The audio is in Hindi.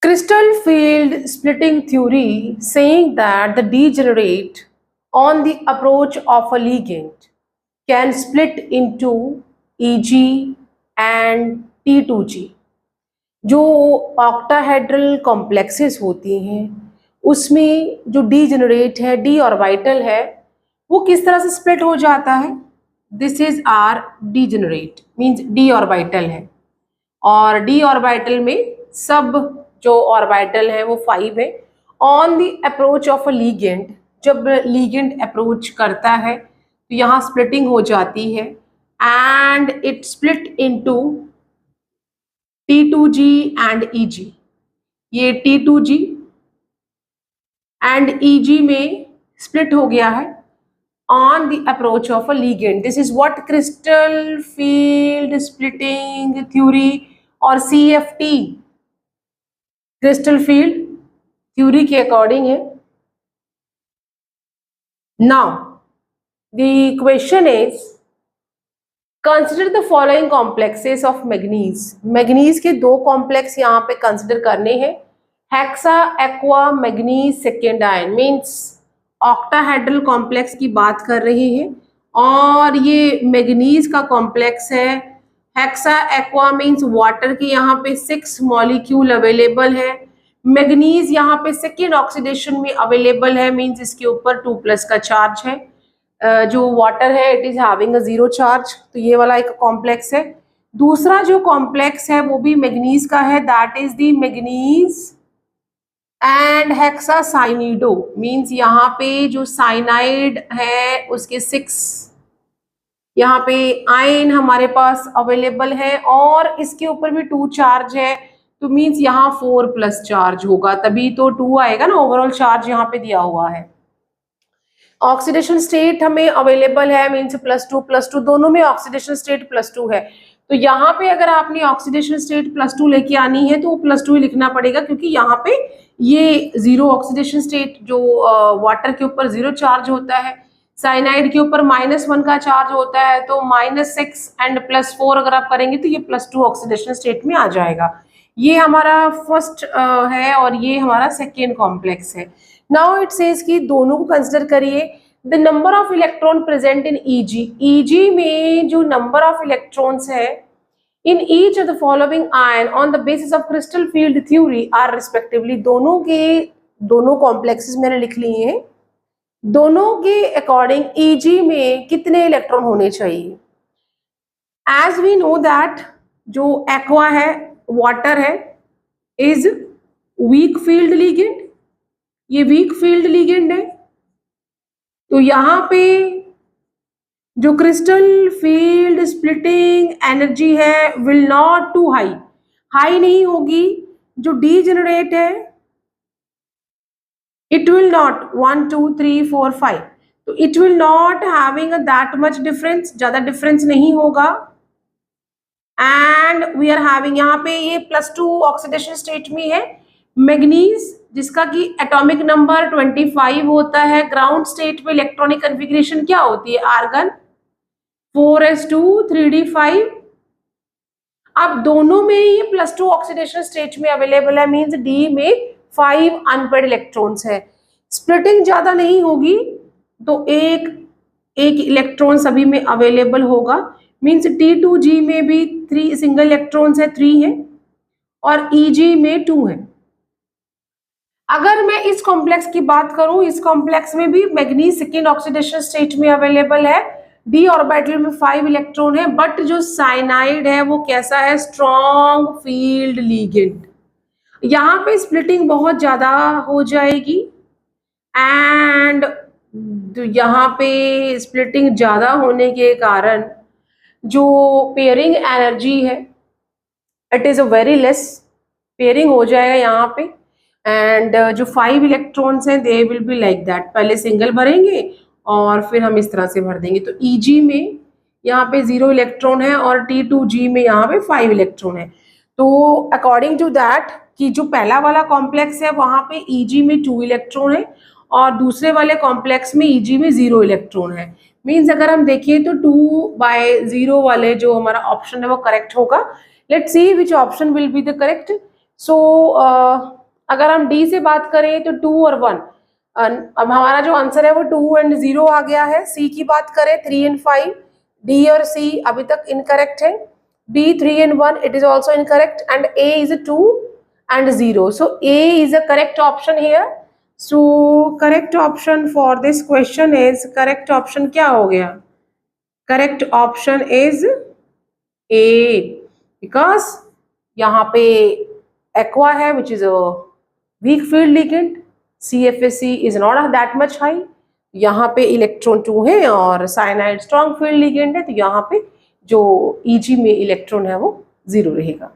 Crystal field splitting theory saying that the degenerate on the approach of a ligand can split into EG and T2G. जो ऑक्टाहेड्रल कॉम्प्लेक्सेस होती हैं उसमें जो डीजेनरेट है, डी ऑर्बिटल है, वो किस तरह से स्प्लिट हो जाता है. This is are degenerate means D orbital है और डी ऑर्बिटल में सब जो ऑर्बिटल है वो 5 है. On the approach of a ligand, जब लीगेंड अप्रोच करता है तो यहाँ स्प्लिटिंग हो जाती है and it split into T2G and EG. ये T2G एंड EG में स्प्लिट हो गया है on the approach of a ligand. This is what crystal field splitting theory और CFT crystal field theory के अकॉर्डिंग है. Now the question is, consider the following complexes of manganese. Manganese के दो कॉम्प्लेक्स यहाँ पे कंसिडर करने हैं. Hexa aqua manganese second ion means octahedral complex की बात कर रहे हैं और ये मैग्नीज का कॉम्प्लेक्स है. हेक्सा एक्वा मीन्स वाटर के यहाँ पे 6 मॉलिक्यूल अवेलेबल है. मैग्नीज यहाँ पे सेकेंड ऑक्सीडेशन में अवेलेबल है मीन्स इसके ऊपर 2+ का चार्ज है. जो वाटर है it is having a 0 charge. तो ये वाला एक कॉम्प्लेक्स है. दूसरा जो कॉम्प्लेक्स है वो भी मैग्नीज का है, that is the manganese and hexacyanido means यहाँ पे जो साइनाइड है उसके 6 यहाँ पे आयन हमारे पास अवेलेबल है और इसके ऊपर भी 2 चार्ज है. तो मीन्स यहाँ 4+ चार्ज होगा, तभी तो 2 आएगा ना. ओवरऑल चार्ज यहाँ पे दिया हुआ है. ऑक्सीडेशन स्टेट हमें अवेलेबल है मीन्स +2 दोनों में ऑक्सीडेशन स्टेट +2 है. तो यहाँ पे अगर आपने ऑक्सीडेशन स्टेट +2 लेके आनी है तो वो +2 ही लिखना पड़ेगा क्योंकि यहाँ पे ये 0 ऑक्सीडेशन स्टेट जो वाटर के ऊपर 0 चार्ज होता है, साइनाइड के ऊपर -1 का चार्ज होता है. तो -6 एंड +4 अगर आप करेंगे तो ये +2 ऑक्सीडेशन स्टेट में आ जाएगा. ये हमारा फर्स्ट है और ये हमारा सेकेंड कॉम्प्लेक्स है. नाउ इट सेज कि दोनों को कंसिडर करिए. The number of electron present in EG. EG में जो नंबर ऑफ इलेक्ट्रॉन्स है in each of the following ion on the basis of crystal field theory are respectively. दोनों कॉम्प्लेक्सेस मैंने लिख लिए हैं. दोनों के अकॉर्डिंग EG में कितने इलेक्ट्रॉन होने चाहिए. एज वी नो दैट जो एक्वा है, वाटर है, इज वीक फील्ड लिगेंड. ये वीक फील्ड लिगेंड है. तो यहाँ पे जो क्रिस्टल फील्ड स्प्लिटिंग एनर्जी है विल नॉट टू हाई नहीं होगी. जो डीजेनरेट है इट विल नॉट 1 2 3 4 5. तो it will not having that much difference, ज्यादा डिफरेंस नहीं होगा. एंड वी आर हैविंग यहाँ पे ये +2 ऑक्सीडेशन स्टेट में है. मैग्नीज जिसका कि एटॉमिक नंबर 25 होता है. ग्राउंड स्टेट में इलेक्ट्रॉनिक कन्फिग्रेशन क्या होती है, आर्गन 4s2 3d5. अब दोनों में ये +2 ऑक्सीडेशन स्टेट में अवेलेबल है मींस डी में 5 अनपेड इलेक्ट्रॉन्स है. स्प्लिटिंग ज्यादा नहीं होगी तो एक इलेक्ट्रॉन सभी में अवेलेबल होगा मींस T2G में भी 3 सिंगल इलेक्ट्रॉन्स है, 3 है और EG में 2 है. अगर मैं इस कॉम्प्लेक्स की बात करूं, इस कॉम्प्लेक्स में भी मैग्नीज सेकेंड ऑक्सीडेशन स्टेट में अवेलेबल है. डी ऑर्बिटल में 5 इलेक्ट्रॉन है बट जो साइनाइड है वो कैसा है, स्ट्रॉन्ग फील्ड लिगेंड. यहाँ पे स्प्लिटिंग बहुत ज्यादा हो जाएगी एंड यहाँ पे स्प्लिटिंग ज्यादा होने के कारण जो पेयरिंग एनर्जी है it is a very less. Pairing हो जाएगा यहाँ पे एंड जो 5 इलेक्ट्रॉन्स हैं they will be like that. पहले सिंगल भरेंगे और फिर हम इस तरह से भर देंगे. तो EG में यहाँ पे 0 इलेक्ट्रॉन है और T2G में यहाँ पे 5 इलेक्ट्रॉन है. तो अकॉर्डिंग टू दैट कि जो पहला वाला कॉम्प्लेक्स है वहाँ पे EG में 2 इलेक्ट्रॉन है और दूसरे वाले कॉम्प्लेक्स में EG में 0 इलेक्ट्रॉन है. मीन्स अगर हम देखें तो 2/0 वाले जो हमारा ऑप्शन है वो करेक्ट होगा. Let's see which option will be the correct. So अगर हम डी से बात करें तो 2 और 1, अब हमारा जो आंसर है वो 2 एंड 0 आ गया है। सी की बात करें 3 एंड 5, डी और सी अभी तक इनकरेक्ट है। B 3 and 1, it is also incorrect, and A is 2 and 0. So A is a correct option here. So correct option for this question is, correct option क्या हो गया? Correct option is A, because यहाँ पे aqua है which is a weak field ligand, CFAC is not that much high, यहाँ पे इलेक्ट्रॉन 2 है और साइनाइड स्ट्रॉन्ग फील्ड लिगेंड है, तो यहाँ पे जो EG में इलेक्ट्रॉन है वो 0 रहेगा।